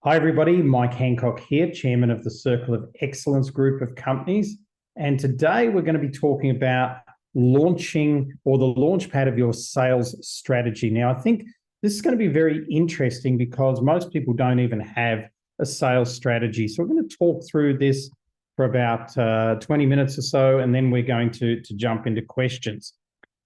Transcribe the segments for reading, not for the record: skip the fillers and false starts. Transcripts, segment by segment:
Hi, everybody. Mike Handcock here, Chairman of the Circle of Excellence Group of Companies. And today we're going to be talking about launching or the launchpad of your sales strategy. Now, I think this is going to be very interesting because most people don't even have a sales strategy. So we're going to talk through this for about 20 minutes or so, and then we're going to jump into questions.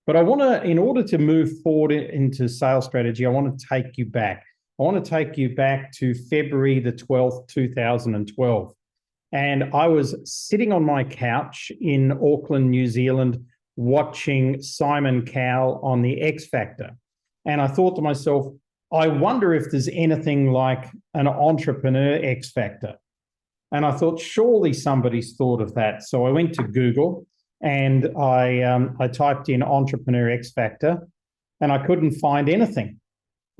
But I want to, in order to move forward into sales strategy, I want to take you back. I want to take you back to February the 12th, 2012. And I was sitting on my couch in Auckland, New Zealand, watching Simon Cowell on the X Factor. And I thought to myself, I wonder if there's anything like an entrepreneur X Factor. And I thought, surely somebody's thought of that. So I went to Google and I typed in entrepreneur X Factor and I couldn't find anything.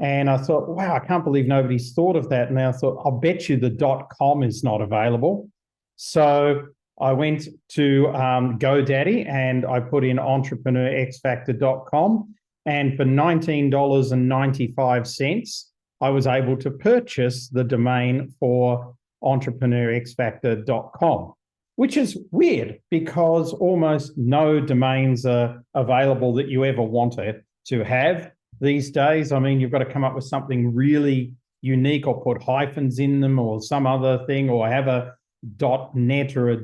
And I thought, wow, I can't believe nobody's thought of that. And I thought, I'll bet you the .com is not available. So I went to GoDaddy and I put in entrepreneurxfactor.com. And for $19.95, I was able to purchase the domain for entrepreneurxfactor.com, which is weird because almost no domains are available that you ever wanted to have these days. I mean, you've got to come up with something really unique or put hyphens in them or some other thing, or have a .net or a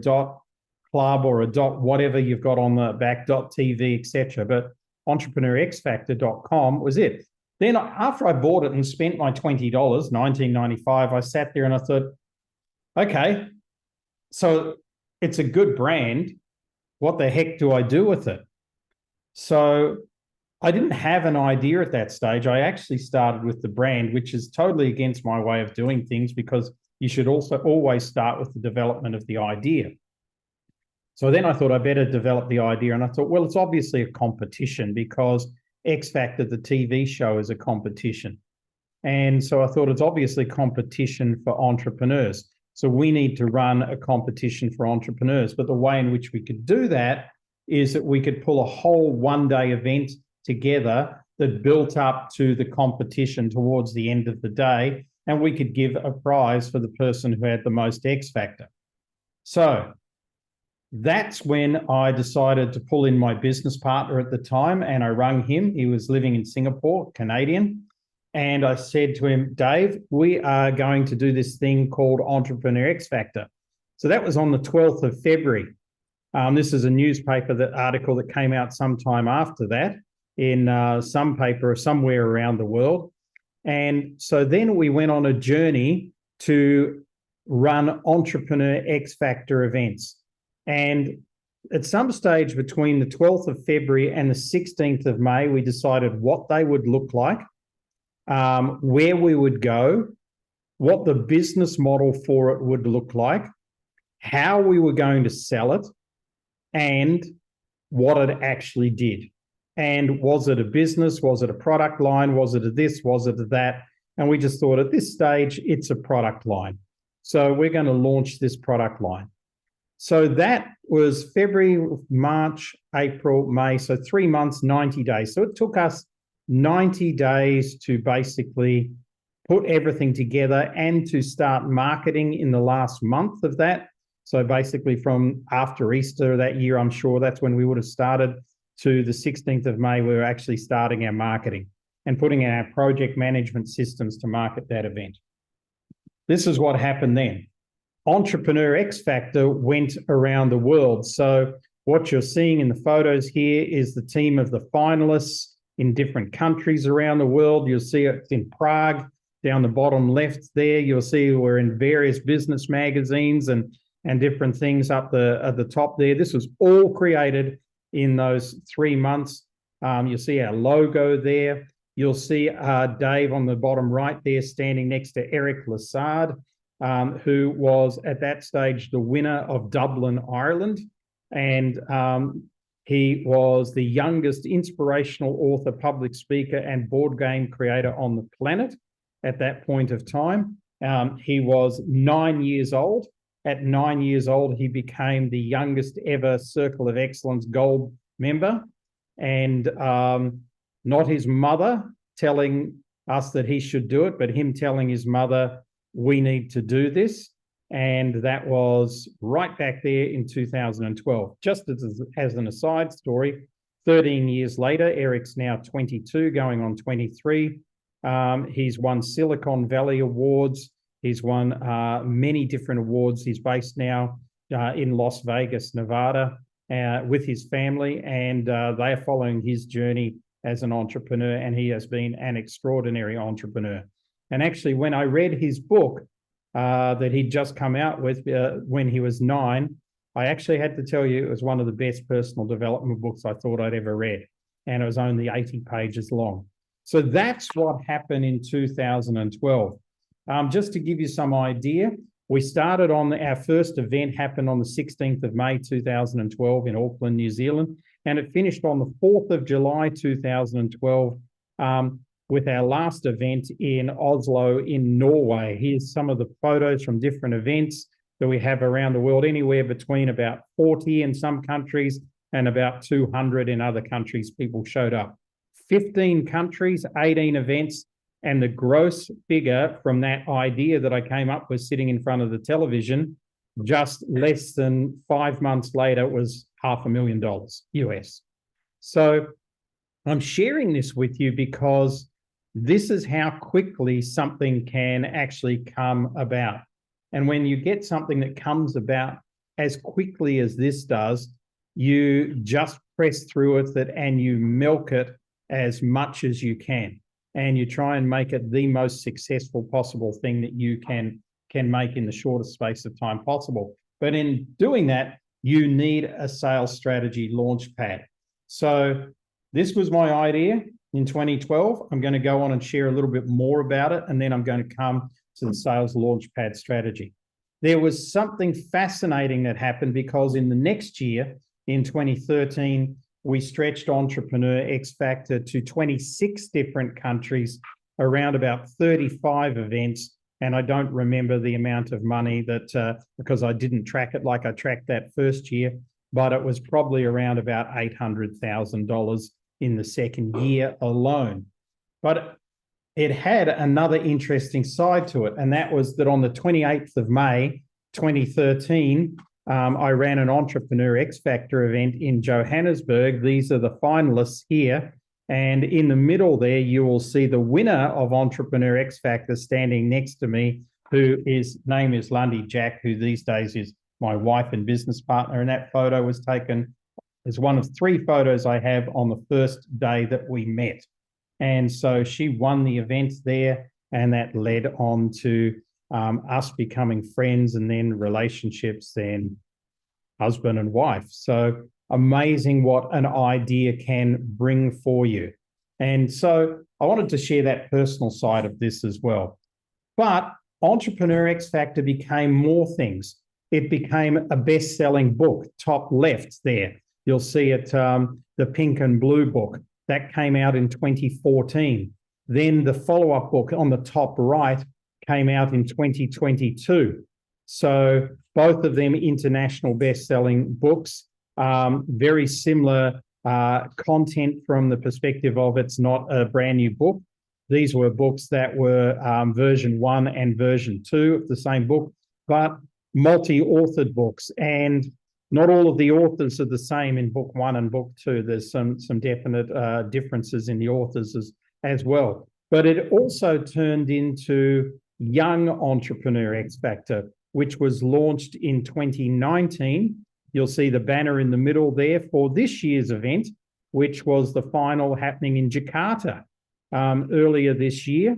.club or a whatever you've got on the back, .tv, etc. But entrepreneurxfactor.com was it. Then after I bought it and spent my $20, $19.95, I sat there and I thought, okay, so it's a good brand. What the heck do I do with it? So I didn't have an idea at that stage. I actually started with the brand, which is totally against my way of doing things because you should also always start with the development of the idea. So then I thought I better develop the idea. And I thought, well, it's obviously a competition because X Factor, the TV show, is a competition. And so I thought it's obviously competition for entrepreneurs. So we need to run a competition for entrepreneurs. But the way in which we could do that is that we could pull a whole one-day event together that built up to the competition towards the end of the day, and we could give a prize for the person who had the most X Factor. So that's when I decided to pull in my business partner at the time, and I rang him. He was living in Singapore, Canadian, and I said to him, Dave, we are going to do this thing called Entrepreneur X Factor. So that was on the 12th of February. This is a newspaper article that came out sometime after that, in some paper or somewhere around the world. And so then we went on a journey to run Entrepreneur X Factor events. And at some stage between the 12th of February and the 16th of May, we decided what they would look like, where we would go, what the business model for it would look like, how we were going to sell it, and what it actually did. And was it a business? Was it a product line? Was it a this? Was it a that? And we just thought at this stage, it's a product line. So we're going to launch this product line. So that was February, March, April, May. So 3 months, 90 days. So it took us 90 days to basically put everything together and to start marketing in the last month of that. So basically from after Easter that year, I'm sure that's when we would have started, to the 16th of May, we were actually starting our marketing and putting in our project management systems to market that event. This is what happened then. Entrepreneur X Factor went around the world. So what you're seeing in the photos here is the team of the finalists in different countries around the world. You'll see it in Prague, down the bottom left there. You'll see we're in various business magazines and different things up at the top there. This was all created in those 3 months. You'll see our logo there. You'll see Dave on the bottom right there standing next to Eric Lassard, who was at that stage the winner of Dublin, Ireland. And he was the youngest inspirational author, public speaker, and board game creator on the planet at that point of time. He was 9 years old. At 9 years old, he became the youngest ever Circle of Excellence Gold member. And not his mother telling us that he should do it, but him telling his mother, we need to do this. And that was right back there in 2012. Just as an aside story, 13 years later, Eric's now 22, going on 23. He's won Silicon Valley Awards. He's won many different awards. He's based now in Las Vegas, Nevada, with his family, and they are following his journey as an entrepreneur, and he has been an extraordinary entrepreneur. And actually, when I read his book that he'd just come out with when he was 9, I actually had to tell you it was one of the best personal development books I thought I'd ever read, and it was only 80 pages long. So that's what happened in 2012. Just to give you some idea, we started on our first event happened on the 16th of May, 2012 in Auckland, New Zealand, and it finished on the 4th of July, 2012 with our last event in Oslo in Norway. Here's some of the photos from different events that we have around the world, anywhere between about 40 in some countries and about 200 in other countries. People showed up. 15 countries, 18 events, and the gross figure from that idea that I came up with sitting in front of the television, just less than 5 months later, was $500,000 US. So I'm sharing this with you because this is how quickly something can actually come about. And when you get something that comes about as quickly as this does, you just press through with it and you milk it as much as you can. And you try and make it the most successful possible thing that you can make in the shortest space of time possible. But in doing that, you need a sales strategy launchpad. So this was my idea in 2012. I'm going to go on and share a little bit more about it, and then I'm going to come to the sales launchpad strategy. There was something fascinating that happened because in the next year, in 2013, we stretched Entrepreneur X Factor to 26 different countries, around about 35 events. And I don't remember the amount of money that, because I didn't track it like I tracked that first year, but it was probably around about $800,000 in the second year alone. But it had another interesting side to it, and that was that on the 28th of May, 2013, I ran an Entrepreneur X Factor event in Johannesburg. These are the finalists here. And in the middle there, you will see the winner of Entrepreneur X Factor standing next to me, whose name is Lundy Jack, who these days is my wife and business partner. And that photo was taken as one of 3 photos I have on the first day that we met. And so she won the event there, and that led on to us becoming friends, and then relationships, then husband and wife. So amazing what an idea can bring for you. And so I wanted to share that personal side of this as well. But Entrepreneur X Factor became more things. It became a best-selling book, top left there. You'll see it, the pink and blue book. That came out in 2014. Then the follow-up book on the top right came out in 2022. So both of them international best-selling books, very similar content from the perspective of it's not a brand new book. These were books that were version 1 and version 2 of the same book, but multi-authored books. And not all of the authors are the same in book 1 and book 2. There's some definite differences in the authors as well. But it also turned into Young Entrepreneur X Factor, which was launched in 2019. You'll see the banner in the middle there for this year's event, which was the final happening in Jakarta earlier this year.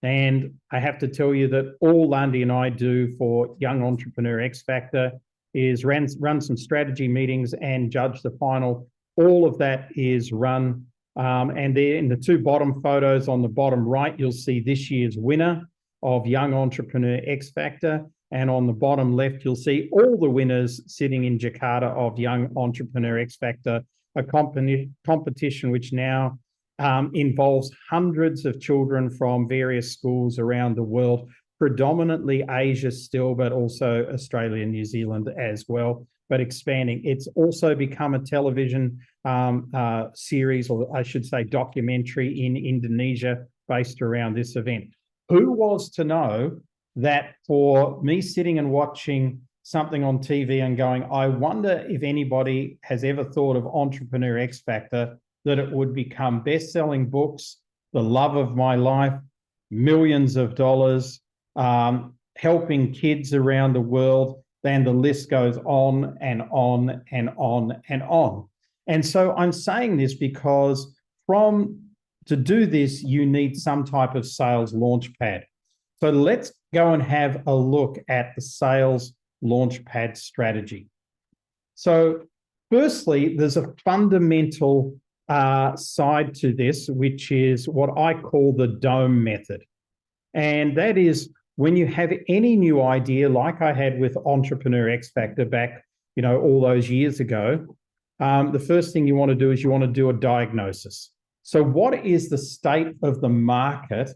And I have to tell you that all Lundy and I do for Young Entrepreneur X Factor is run some strategy meetings and judge the final. All of that is run. And there in the 2 bottom photos on the bottom right, you'll see this year's winner of Young Entrepreneur X Factor. And on the bottom left, you'll see all the winners sitting in Jakarta of Young Entrepreneur X Factor, a competition which now involves hundreds of children from various schools around the world, predominantly Asia still, but also Australia and New Zealand as well, but expanding. It's also become a television series, or I should say documentary, in Indonesia based around this event. who was to know that for me sitting and watching something on TV and going, I wonder if anybody has ever thought of Entrepreneur X Factor, that it would become best-selling books, the love of my life, millions of dollars, helping kids around the world, and the list goes on and on and on and on. And so I'm saying this because to do this, you need some type of sales launchpad. So let's go and have a look at the sales launchpad strategy. So firstly, there's a fundamental side to this, which is what I call the DOME method. And that is when you have any new idea, like I had with Entrepreneur X Factor back, all those years ago, the first thing you want to do is you want to do a diagnosis. So what is the state of the market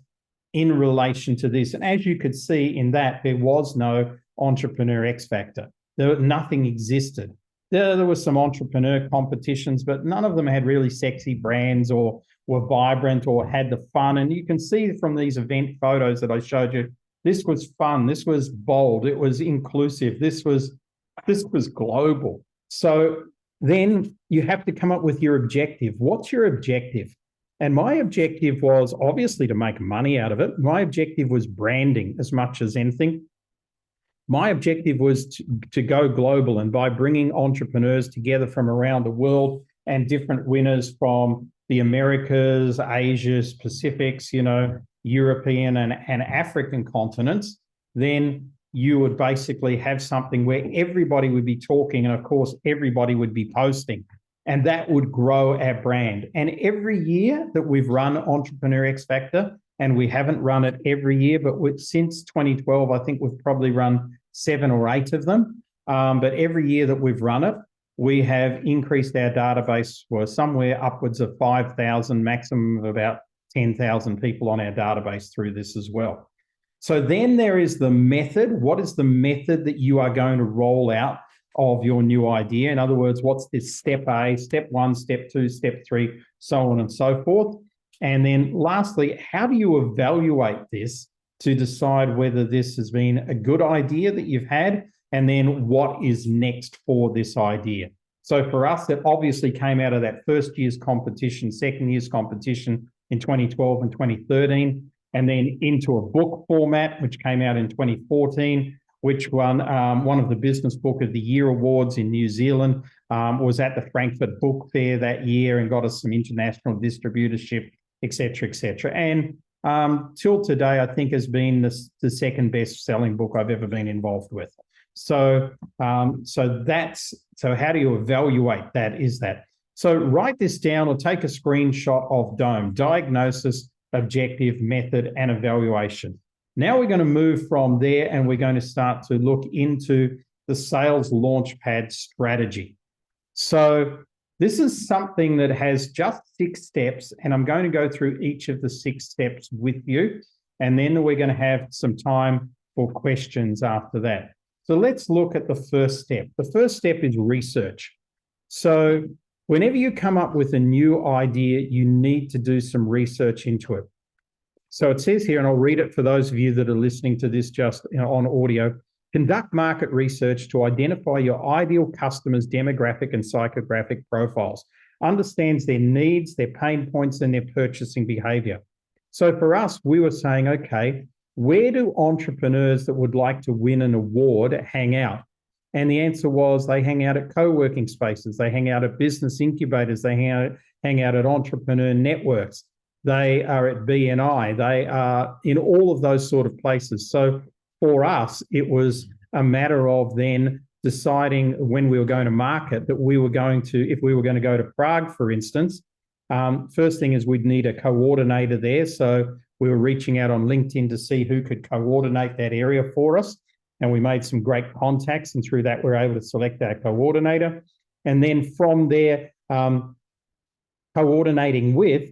in relation to this? And as you could see in that, there was no Entrepreneur X Factor. Nothing existed. There were some entrepreneur competitions, but none of them had really sexy brands or were vibrant or had the fun. And you can see from these event photos that I showed you, this was fun. This was bold. It was inclusive. This was global. So then you have to come up with your objective. What's your objective? And my objective was obviously to make money out of it. My objective was branding as much as anything. My objective was to go global, and by bringing entrepreneurs together from around the world and different winners from the Americas, Asia, Pacifics, European and African continents, then you would basically have something where everybody would be talking, and of course, everybody would be posting, and that would grow our brand. And every year that we've run Entrepreneur X Factor, and we haven't run it every year, but since 2012, I think we've probably run 7 or 8 of them. But every year that we've run it, we have increased our database for somewhere upwards of 5,000, maximum of about 10,000 people on our database through this as well. So then there is the method. What is the method that you are going to roll out of your new idea? In other words, what's this step A, step 1, step 2, step 3, so on and so forth. And then lastly, how do you evaluate this to decide whether this has been a good idea that you've had, and then what is next for this idea? So for us, it obviously came out of that first year's competition, second year's competition in 2012 and 2013, and then into a book format, which came out in 2014, which won one of the Business Book of the Year awards in New Zealand, was at the Frankfurt Book Fair that year and got us some international distributorship, et cetera, et cetera. And till today, I think has been the second best-selling book I've ever been involved with. So how do you evaluate that? So write this down or take a screenshot of DOME: diagnosis, objective, method, and evaluation. Now we're going to move from there and we're going to start to look into the sales launchpad strategy. So this is something that has just 6 steps, and I'm going to go through each of the 6 steps with you, and then we're going to have some time for questions after that. So let's look at the first step. The first step is research. So whenever you come up with a new idea, you need to do some research into it. So it says here, and I'll read it for those of you that are listening to this just on audio: conduct market research to identify your ideal customers' demographic and psychographic profiles, understands their needs, their pain points, and their purchasing behavior. So for us, we were saying, okay, where do entrepreneurs that would like to win an award hang out? And the answer was they hang out at co-working spaces, they hang out at business incubators, they hang out at entrepreneur networks, they are at BNI, they are in all of those sort of places. So for us, it was a matter of then deciding when we were going to market that we were going to, if we were going to go to Prague, for instance, first thing is we'd need a coordinator there. So we were reaching out on LinkedIn to see who could coordinate that area for us. And we made some great contacts, and through that, we were able to select our coordinator. And then from there, coordinating with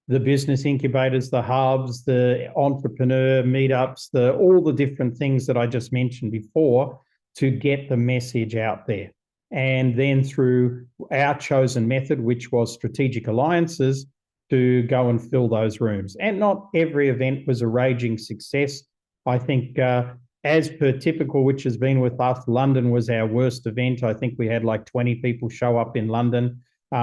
the business incubators, the hubs, the entrepreneur meetups, all the different things that I just mentioned before to get the message out there. And then through our chosen method, which was strategic alliances, to go and fill those rooms. And not every event was a raging success. I think as per typical, which has been with us, London was our worst event. I think we had like 20 people show up in London.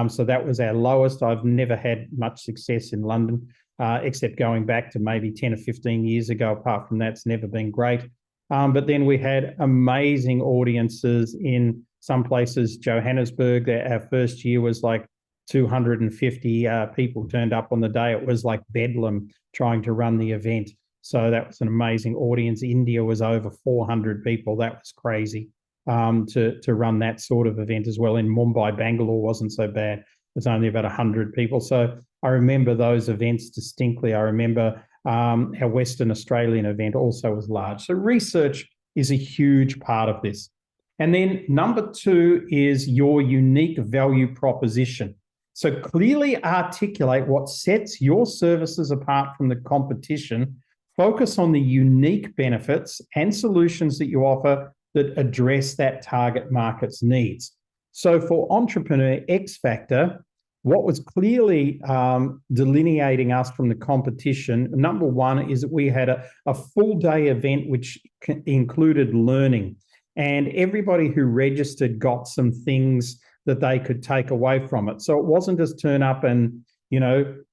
So that was our lowest. I've never had much success in London, except going back to maybe 10 or 15 years ago. Apart from that, it's never been great. But then we had amazing audiences in some places. Johannesburg, our first year was like 250 people turned up on the day. It was like bedlam trying to run the event. So that was an amazing audience. India was over 400 people. That was crazy to run that sort of event as well. In Mumbai, Bangalore wasn't so bad. It was only about 100 people. So I remember those events distinctly. I remember our Western Australian event also was large. So research is a huge part of this. And then number two is your unique value proposition. So clearly articulate what sets your services apart from the competition. Focus on the unique benefits and solutions that you offer that address that target market's needs. So for Entrepreneur X Factor, what was clearly delineating us from the competition, number one, is that we had a full day event which included learning. And everybody who registered got some things that they could take away from it. So it wasn't just turn up and,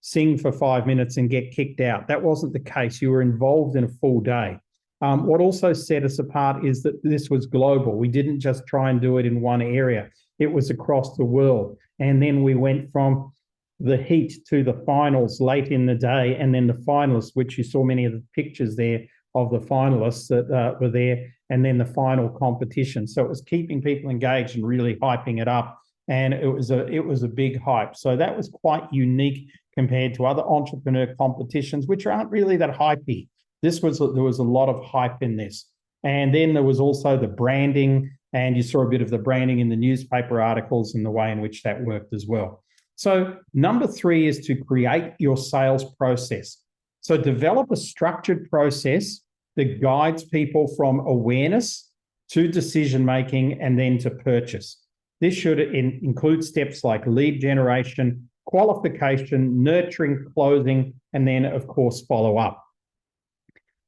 sing for 5 minutes and get kicked out. That wasn't the case. You were involved in a full day. What also set us apart is that this was global. We didn't just try and do it in one area. It was across the world. And then we went from the heat to the finals late in the day, and then the finalists, which you saw many of the pictures there of the finalists that were there, and then the final competition. So it was keeping people engaged and really hyping it up. And it was a big hype. So that was quite unique compared to other entrepreneur competitions, which aren't really that hypey. There was a lot of hype in this. And then there was also the branding, and you saw a bit of the branding in the newspaper articles and the way in which that worked as well. So number three is to create your sales process. So develop a structured process that guides people from awareness to decision-making and then to purchase. This should include steps like lead generation, qualification, nurturing, closing, and then, of course, follow up.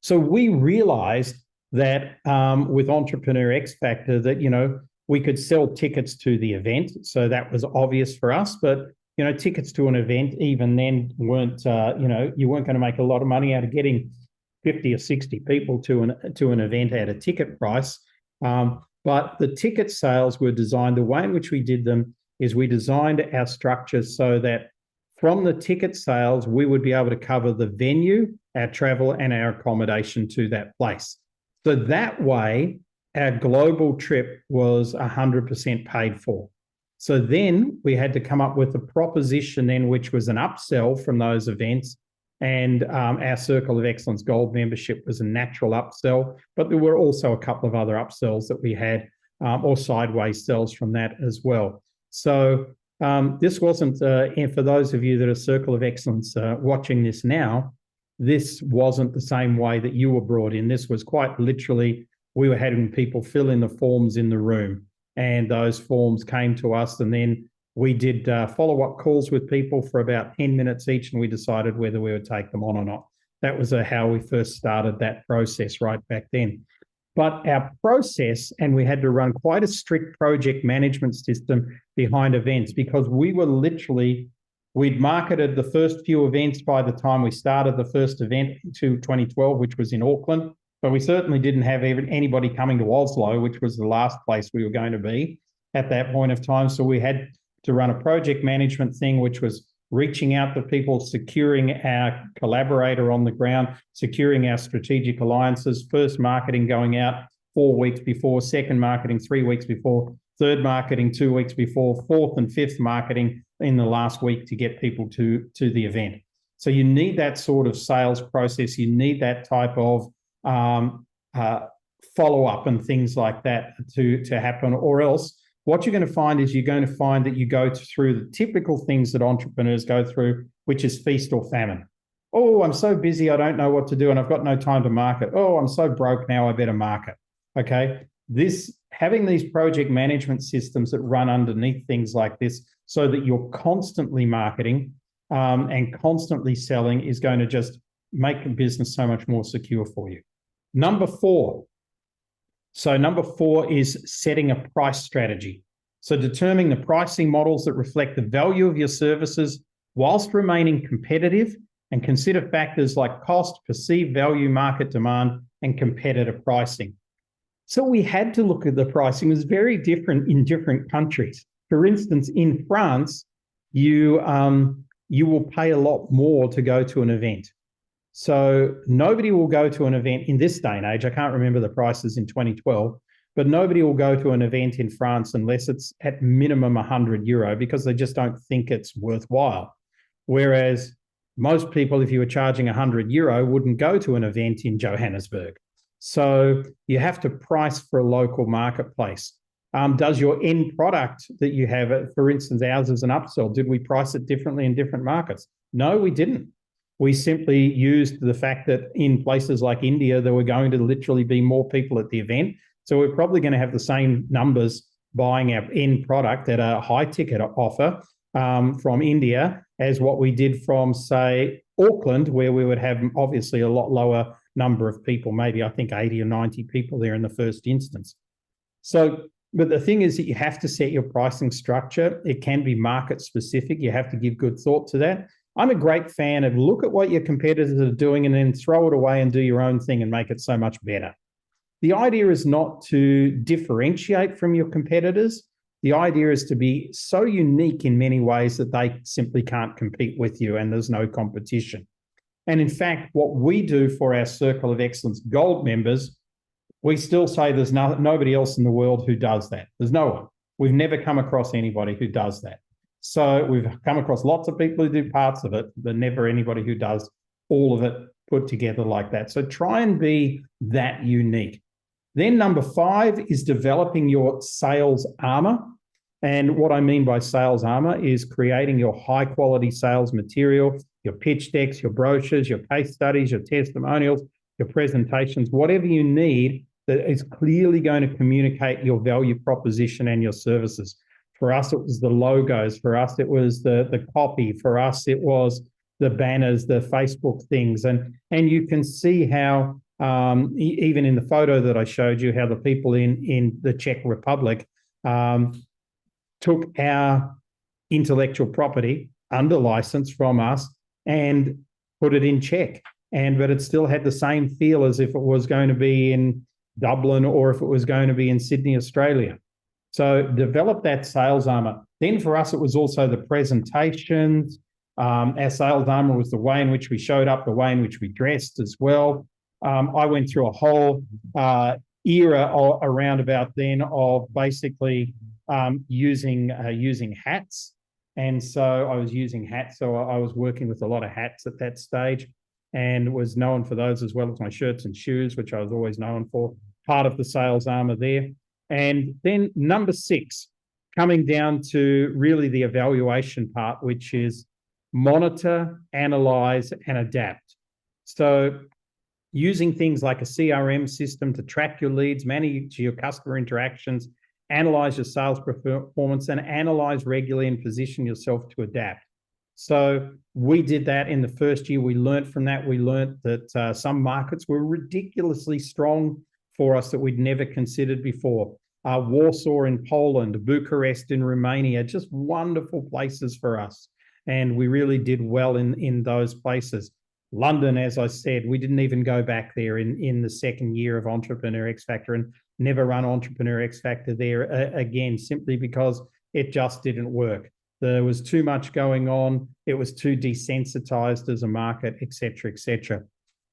So we realized that with Entrepreneur X Factor that, we could sell tickets to the event. So that was obvious for us. But, tickets to an event even then weren't, you weren't going to make a lot of money out of getting 50 or 60 people to an event at a ticket price. But the ticket sales were designed, the way in which we did them is we designed our structures so that from the ticket sales, we would be able to cover the venue, our travel, and our accommodation to that place. So that way, our global trip was 100% paid for. So then we had to come up with a proposition then, which was an upsell from those events. And our Circle of Excellence Gold membership was a natural upsell, but there were also a couple of other upsells that we had, or sideways sells from that as well. So this wasn't, and for those of you that are Circle of Excellence watching this now, this wasn't the same way that you were brought in. This was quite literally, we were having people fill in the forms in the room, and those forms came to us, and then we did follow-up calls with people for about 10 minutes each, and we decided whether we would take them on or not. That was how we first started that process right back then. But our process, and we had to run quite a strict project management system behind events, because we were literally, we'd marketed the first few events by the time we started the first event to 2012, which was in Auckland, but we certainly didn't have anybody coming to Oslo, which was the last place we were going to be at that point of time. So we had to run a project management thing, which was reaching out to people, securing our collaborator on the ground, securing our strategic alliances, first marketing going out 4 weeks before, second marketing 3 weeks before, third marketing 2 weeks before, fourth and fifth marketing in the last week to get people to the event. So you need that sort of sales process. You need that type of follow-up and things like that to happen, or else what you're going to find is you're going to find that you go through the typical things that entrepreneurs go through, which is feast or famine. Oh, I'm so busy, I don't know what to do, and I've got no time to market. Oh, I'm so broke now, I better market. Okay, having these project management systems that run underneath things like this so that you're constantly marketing and constantly selling is going to just make the business so much more secure for you. Number four. So number four is setting a price strategy. So determining the pricing models that reflect the value of your services whilst remaining competitive, and consider factors like cost, perceived value, market demand, and competitive pricing. So we had to look at the pricing. It was very different in different countries. For instance, in France, you will pay a lot more to go to an event. So nobody will go to an event in this day and age. I can't remember the prices in 2012, but nobody will go to an event in France unless it's at minimum €100 because they just don't think it's worthwhile. Whereas most people, if you were charging €100, wouldn't go to an event in Johannesburg. So you have to price for a local marketplace. Does your end product that you have, for instance, ours is an upsell, did we price it differently in different markets? No, we didn't. We simply used the fact that in places like India, there were going to literally be more people at the event. So we're probably going to have the same numbers buying our end product at a high ticket offer from India as what we did from, say, Auckland, where we would have obviously a lot lower number of people, maybe I think 80 or 90 people there in the first instance. So, but the thing is that you have to set your pricing structure. It can be market specific. You have to give good thought to that. I'm a great fan of look at what your competitors are doing and then throw it away and do your own thing and make it so much better. The idea is not to differentiate from your competitors. The idea is to be so unique in many ways that they simply can't compete with you and there's no competition. And in fact, what we do for our Circle of Excellence Gold members, we still say there's nobody else in the world who does that. There's no one. We've never come across anybody who does that. So we've come across lots of people who do parts of it, but never anybody who does all of it put together like that. So try and be that unique. Then number 5 is developing your sales armor. And what I mean by sales armor is creating your high quality sales material, your pitch decks, your brochures, your case studies, your testimonials, your presentations, whatever you need that is clearly going to communicate your value proposition and your services. For us, it was the logos. For us, it was the copy. For us, it was the banners, the Facebook things. And you can see how even in the photo that I showed you, how the people in the Czech Republic took our intellectual property under license from us and put it in Czech. But it still had the same feel as if it was going to be in Dublin or if it was going to be in Sydney, Australia. So develop that sales armor. Then for us, it was also the presentations. Our sales armor was the way in which we showed up, the way in which we dressed as well. I went through a whole era around about then of basically using hats. And so I was using hats. So I was working with a lot of hats at that stage and was known for those as well as my shirts and shoes, which I was always known for, part of the sales armor there. And then number 6, coming down to really the evaluation part, which is monitor, analyze, and adapt. So using things like a CRM system to track your leads, manage your customer interactions, analyze your sales performance, and analyze regularly and position yourself to adapt. So we did that in the first year. We learned from that. We learned that some markets were ridiculously strong for us that we'd never considered before. Warsaw in Poland, Bucharest in Romania, just wonderful places for us. And we really did well in those places. London, as I said, we didn't even go back there in the second year of Entrepreneur X Factor and never run Entrepreneur X Factor there again, simply because it just didn't work. There was too much going on. It was too desensitized as a market, et cetera, et cetera.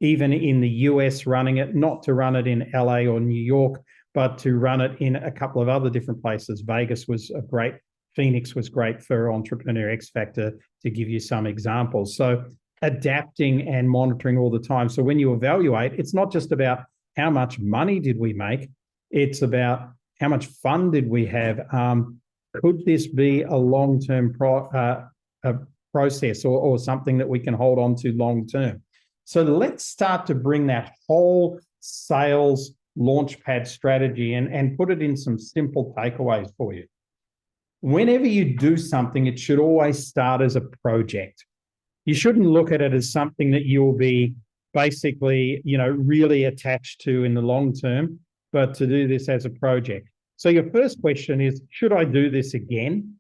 Even in the US running it, not to run it in LA or New York, but to run it in a couple of other different places. Vegas was a great, Phoenix was great for Entrepreneur X Factor, to give you some examples. So adapting and monitoring all the time. So when you evaluate, it's not just about how much money did we make, it's about how much fun did we have. Could this be a long-term process or something that we can hold on to long-term? So let's start to bring that whole sales Launchpad strategy and put it in some simple takeaways for you. Whenever you do something, it should always start as a project. you shouldn't look at it as something that you'll be basically, really attached to in the long term, but to do this as a project. So your first question is, should I do this again?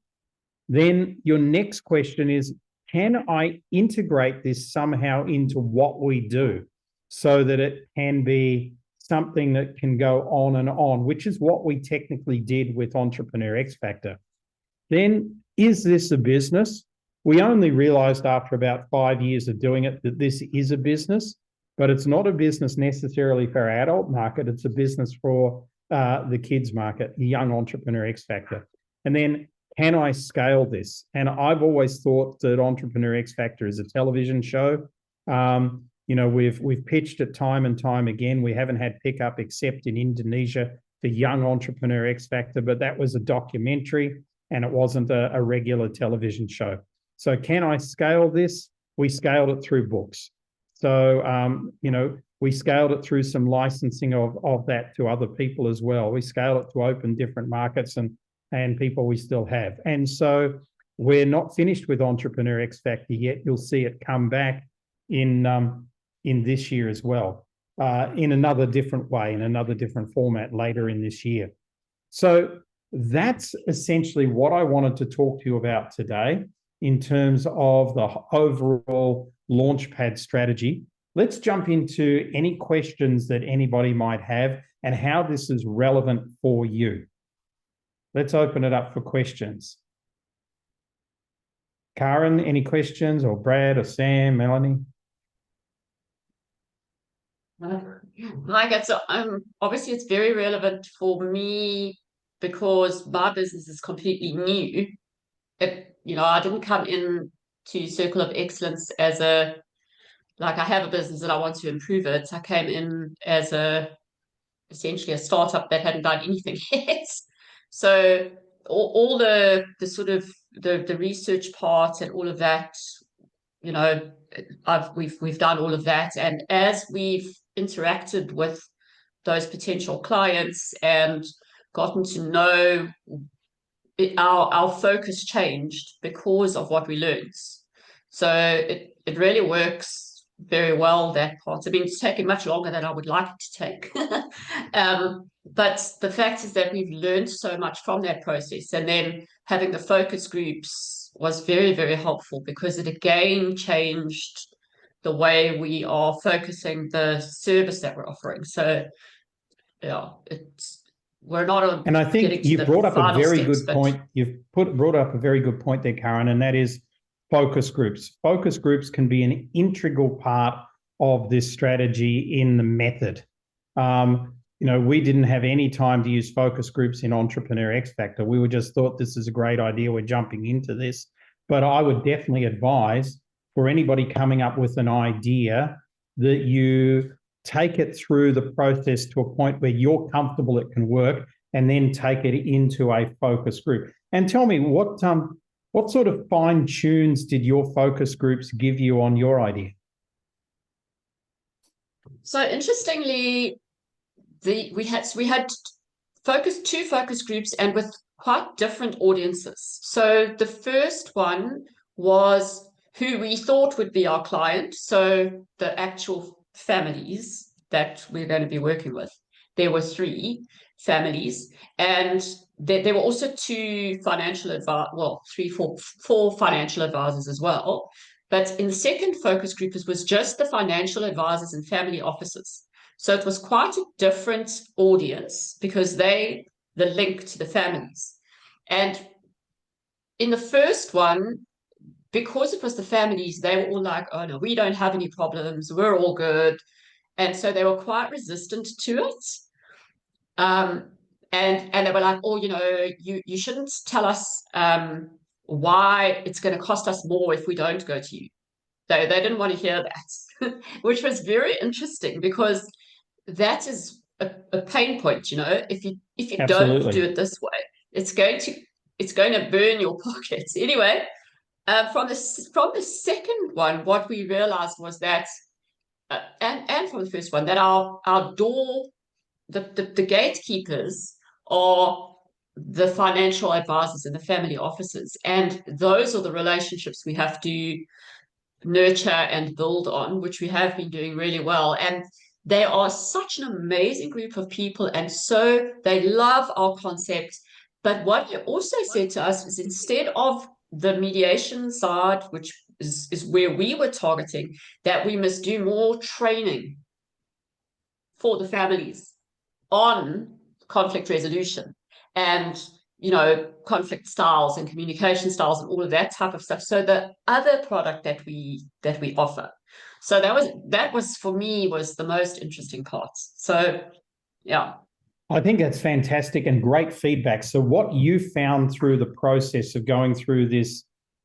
Then your next question is, can I integrate this somehow into what we do so that it can be something that can go on, which is what we technically did with Entrepreneur X Factor. Then, is this a business? We only realized after about 5 years of doing it that this is a business, but it's not a business necessarily for our adult market. It's a business for the kids market, the young Entrepreneur X Factor. And then, can I scale this? And I've always thought that Entrepreneur X Factor is a television show. We've pitched it time and time again. We haven't had pickup except in Indonesia for Young Entrepreneur X Factor, but that was a documentary and it wasn't a regular television show. So can I scale this? We scaled it through books. So, we scaled it through some licensing of that to other people as well. We scaled it to open different markets and people we still have. And so we're not finished with Entrepreneur X Factor yet. You'll see it come back in this year as well, in another different way, in another different format later in this year. So that's essentially what I wanted to talk to you about today in terms of the overall Launchpad strategy. Let's jump into any questions that anybody might have and how this is relevant for you. Let's open it up for questions. Karen, any questions, or Brad or Sam, Melanie? Like it's obviously it's very relevant for me because my business is completely new. I didn't come in to Circle of Excellence as I have a business and I want to improve it. I came in as essentially a startup that hadn't done anything yet. So all the sort of the research part and all of that, we've done all of that, and as we've interacted with those potential clients and gotten to know our focus changed because of what we learned. So it really works very well, that part. I mean, it's taken much longer than I would like it to take. But the fact is that we've learned so much from that process. And then having the focus groups was very, very helpful because it again changed the way we are focusing the service that we're offering. So, yeah, we're not. And I think you brought up a very good point. You've brought up a very good point there, Karen, and that is focus groups. Focus groups can be an integral part of this strategy in the method. We didn't have any time to use focus groups in Entrepreneur X Factor. We were just thought this is a great idea. We're jumping into this. But I would definitely advise for anybody coming up with an idea that you take it through the process to a point where you're comfortable it can work, and then take it into a focus group. And tell me, what sort of fine tunes did your focus groups give you on your idea? So interestingly, we had two focus groups and with quite different audiences. So the first one was who we thought would be our client, so the actual families that we're going to be working with. There were 3 families, and there were also 2 financial four financial advisors as well. But in the second focus group, it was just the financial advisors and family officers. So it was quite a different audience because the link to the families. And in the first one, because it was the families, they were all like, oh no, we don't have any problems, we're all good. And so they were quite resistant to it. And they were like, oh, you shouldn't tell us why it's going to cost us more if we don't go to you. They didn't want to hear that, which was very interesting because that is a pain point. If you Absolutely. don't do it this way, it's going to burn your pockets. Anyway, from the second one, what we realized was that, and from the first one, that our door, the gatekeepers are the financial advisors and the family officers, and those are the relationships we have to nurture and build on, which we have been doing really well. And they are such an amazing group of people. And so they love our concept. But what he also said to us is instead of the mediation side, which is where we were targeting, that we must do more training for the families on conflict resolution and conflict styles and communication styles and all of that type of stuff. So the other product that we offer. So that was for me was the most interesting part. So yeah. I think that's fantastic and great feedback. So what you found through the process of going through this,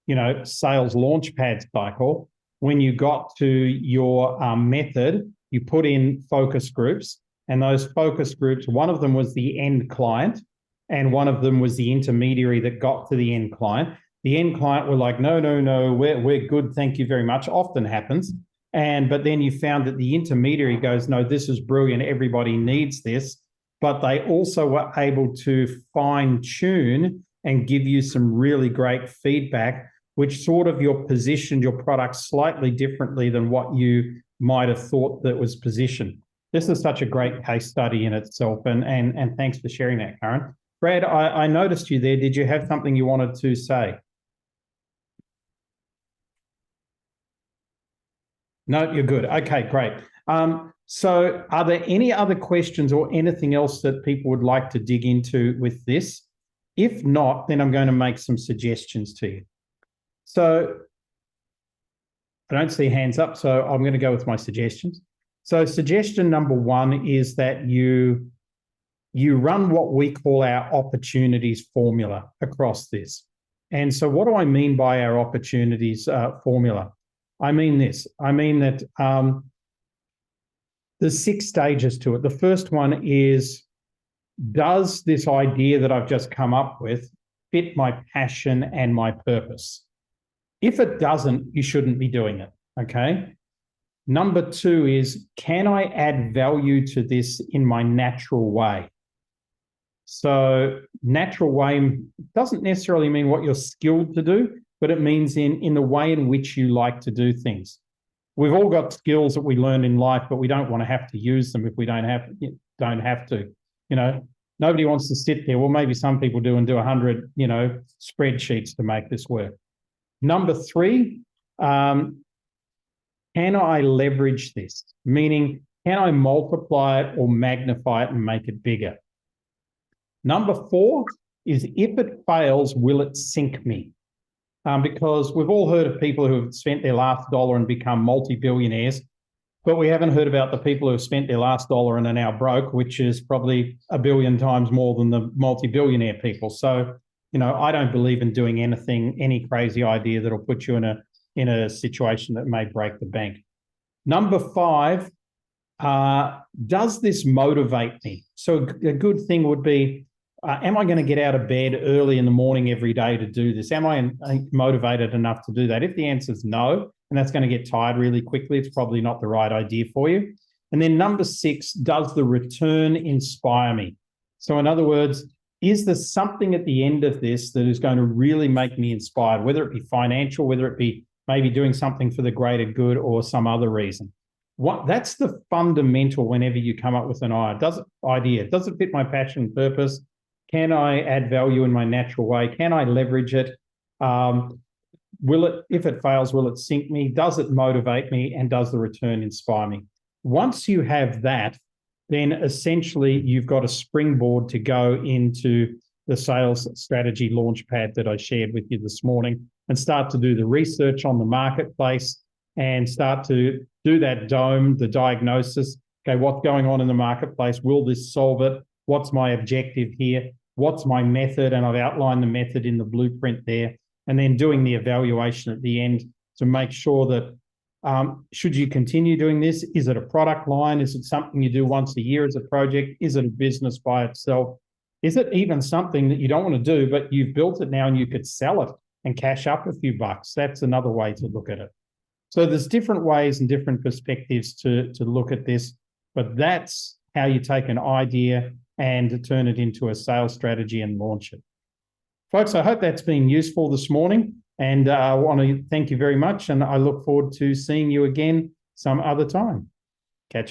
sales launchpad cycle, when you got to your method, you put in focus groups, and those focus groups, one of them was the end client, and one of them was the intermediary that got to the end client. The end client were like, no, we're good, thank you very much. Often happens. But then you found that the intermediary goes, no, this is brilliant, everybody needs this. But they also were able to fine tune and give you some really great feedback, which sort of your positioned your product slightly differently than what you might have thought that was positioned. This is such a great case study in itself, and thanks for sharing that, Karen. Brad, I noticed you there. Did you have something you wanted to say? No, you're good. Okay, great. So are there any other questions or anything else that people would like to dig into with this? If not, then I'm going to make some suggestions to you. So I don't see hands up, so I'm going to go with my suggestions. So suggestion number one is that you run what we call our opportunities formula across this. And so what do I mean by our opportunities formula? I mean this. I mean that there's 6 stages to it. The first one is, does this idea that I've just come up with fit my passion and my purpose? If it doesn't, you shouldn't be doing it, okay? Number 2 is, can I add value to this in my natural way? So natural way doesn't necessarily mean what you're skilled to do, but it means in the way in which you like to do things. We've all got skills that we learn in life, but we don't want to have to use them if we don't have to. Nobody wants to sit there. Well, maybe some people do and do 100, spreadsheets to make this work. Number 3, can I leverage this? Meaning, can I multiply it or magnify it and make it bigger? Number 4 is, if it fails, will it sink me? Because we've all heard of people who have spent their last dollar and become multi-billionaires, but we haven't heard about the people who have spent their last dollar and are now broke, which is probably 1 billion times more than the multi-billionaire people. So, I don't believe in doing any crazy idea that'll put you in a situation that may break the bank. Number 5, does this motivate me? So a good thing would be, am I going to get out of bed early in the morning every day to do this? Am I motivated enough to do that? If the answer is no, and that's going to get tired really quickly, it's probably not the right idea for you. And then number 6, does the return inspire me? So in other words, is there something at the end of this that is going to really make me inspired, whether it be financial, whether it be maybe doing something for the greater good or some other reason? That's the fundamental whenever you come up with an idea. Does it fit my passion and purpose? Can I add value in my natural way? Can I leverage it? If it fails, will it sink me? Does it motivate me? And does the return inspire me? Once you have that, then essentially you've got a springboard to go into the sales strategy launchpad that I shared with you this morning, and start to do the research on the marketplace and start to do that the diagnosis. Okay, what's going on in the marketplace? Will this solve it? What's my objective here? What's my method? And I've outlined the method in the blueprint there. And then doing the evaluation at the end to make sure that should you continue doing this? Is it a product line? Is it something you do once a year as a project? Is it a business by itself? Is it even something that you don't want to do, but you've built it now and you could sell it and cash up a few bucks? That's another way to look at it. So there's different ways and different perspectives to look at this, but that's how you take an idea and turn it into a sales strategy and launch it. Folks, I hope that's been useful this morning. And I want to thank you very much. And I look forward to seeing you again some other time.